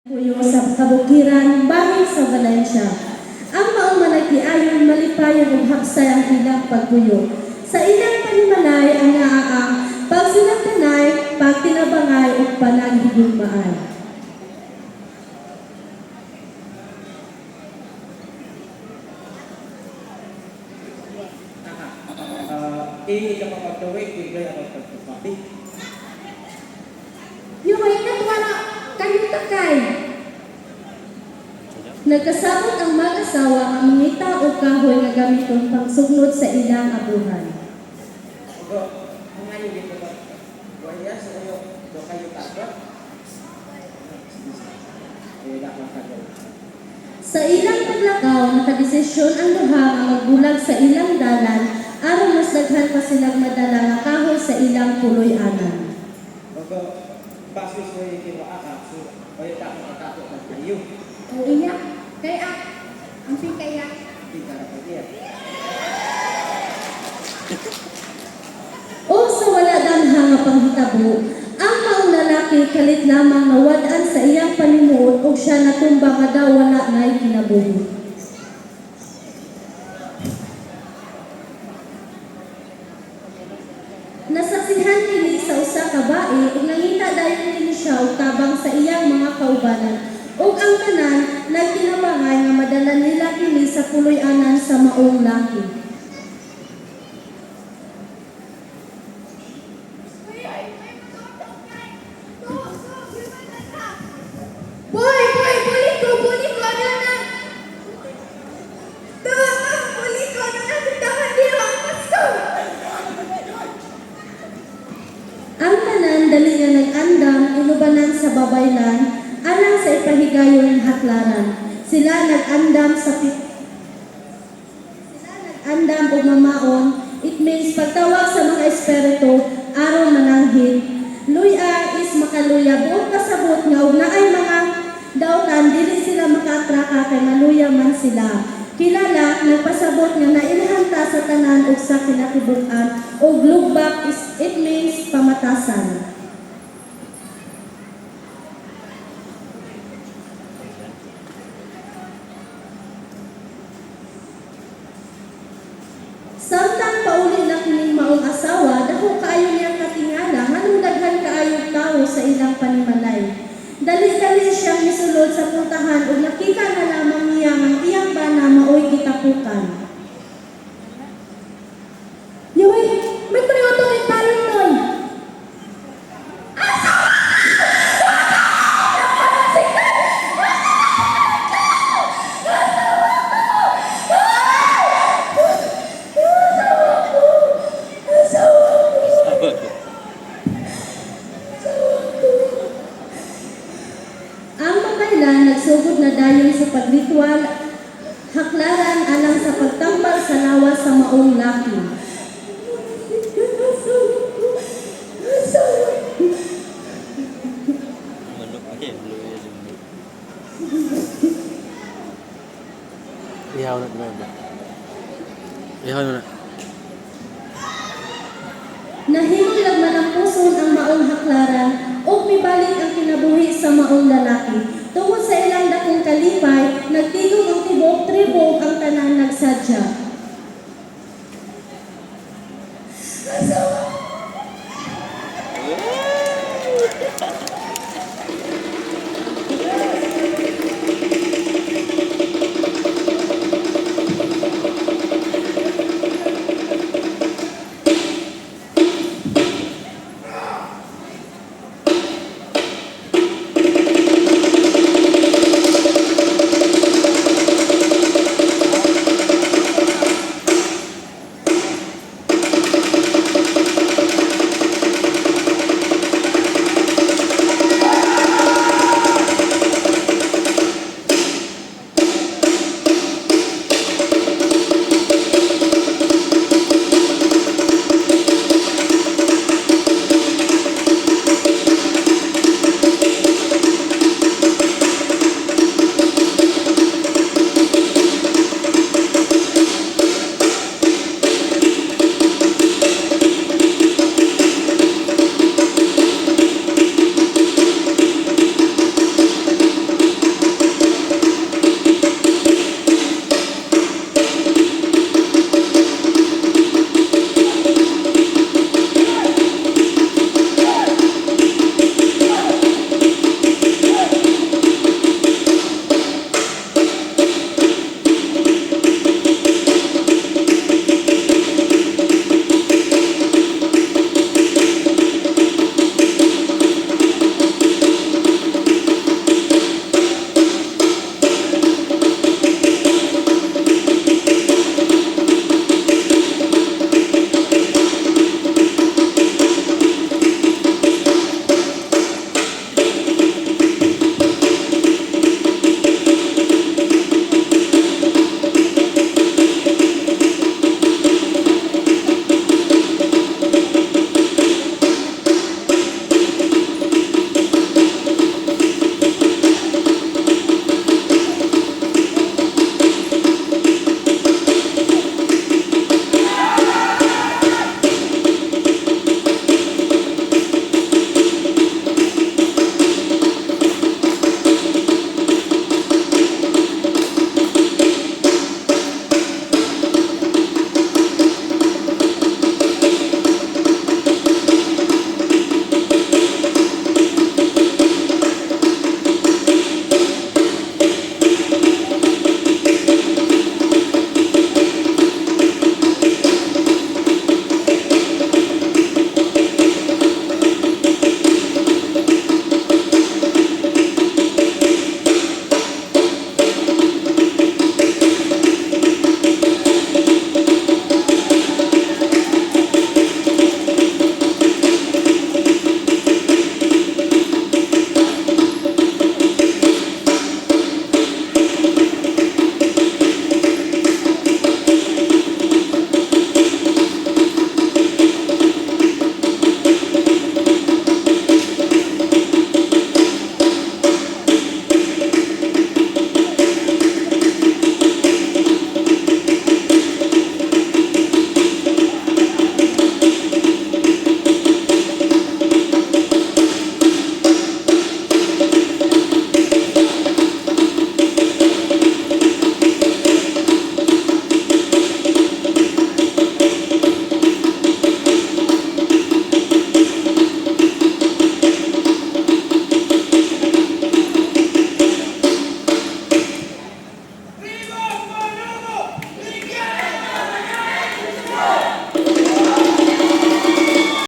Puyo sa kabukiran bahin sa Valencia. Ang maong managtiayon malipayon ug haksay ang ilang pagpuyo. Sa ilang panimalay ang naaang pagsinagtanay, pagtinabangay ug panaghigugmaan. Ini ka mapagdaway, tigay ako pagpapabi. Yung ay natwala kayo takay. Nagkasabot ang mag-asawa ang mangita o kahoy nga gamiton pangsugnod sa ilang abuhan. Ogo, ang ngayon dito ba? Waya sa kayo, do kayo taga? Sa ilang paglakaw, nakadesisyon ang duha nga magbulag sa ilang dalan aron mas daghan pa silang madala nga kahoy sa ilang puloy-anan. Ogo, basis mo yung kinuaka, so waya ka makatato ng kayo. O iya, kaya ang kaya. Tika na kaya. O sa wala danha nga panghitabo, ang maong lalaki kalit lamang nawad-an sa iyang panimuot ug siya natumba nga daw wala na'y kinabuhi. Nasaksihan kini sa usa ka bae ug nangita dayon kini siya og tabang sa iyang mga kaubanan ug ang tanan nagtinabangay nga madala nila kini sa puloy-anan sa maong laki. Boy, balik ko ano na. Balik ko ano na, tindahan niyo ang pasto. Ang tanan dali nga nag-andam inubanan sa babaylan alang sa ipahigayon ng haklaran. Sila nag-andam ug mamaon. It means pagtawag sa mga espiritu aron mananghid. Luya is makaluya buong pasabot nga ug naay mga dautan dili sila makatraka kay maluya man sila. Kilala nagpasabot nga nailhanta sa tanan ug sa kinatibuk-an ug lugbak is it means pamatasan. Samtang pauli na kining maong asawa, dako kaayo niyang katingala nganong daghan kaayong tawo sa ilang panimalay. Dali-dali siyang misulod sa puntahan ug nakita na lamang niya ang iyang bana maoy gitapukan. Yoy, may paniuto kay parang noy. Ang babaylan nagsugod na dayon sa pagritual, haklaran alang sa pagtambal sa lawas sa maong laki. Ihaw na ba? Ihaw na. Nahimlag man ang puson ang maong haklaran ug mibalik ang kinabuhi sa maong lalaki. Tungod sa ilang dakong kalipay, nagtigog ang tibok tribog ang tanan nagsadya.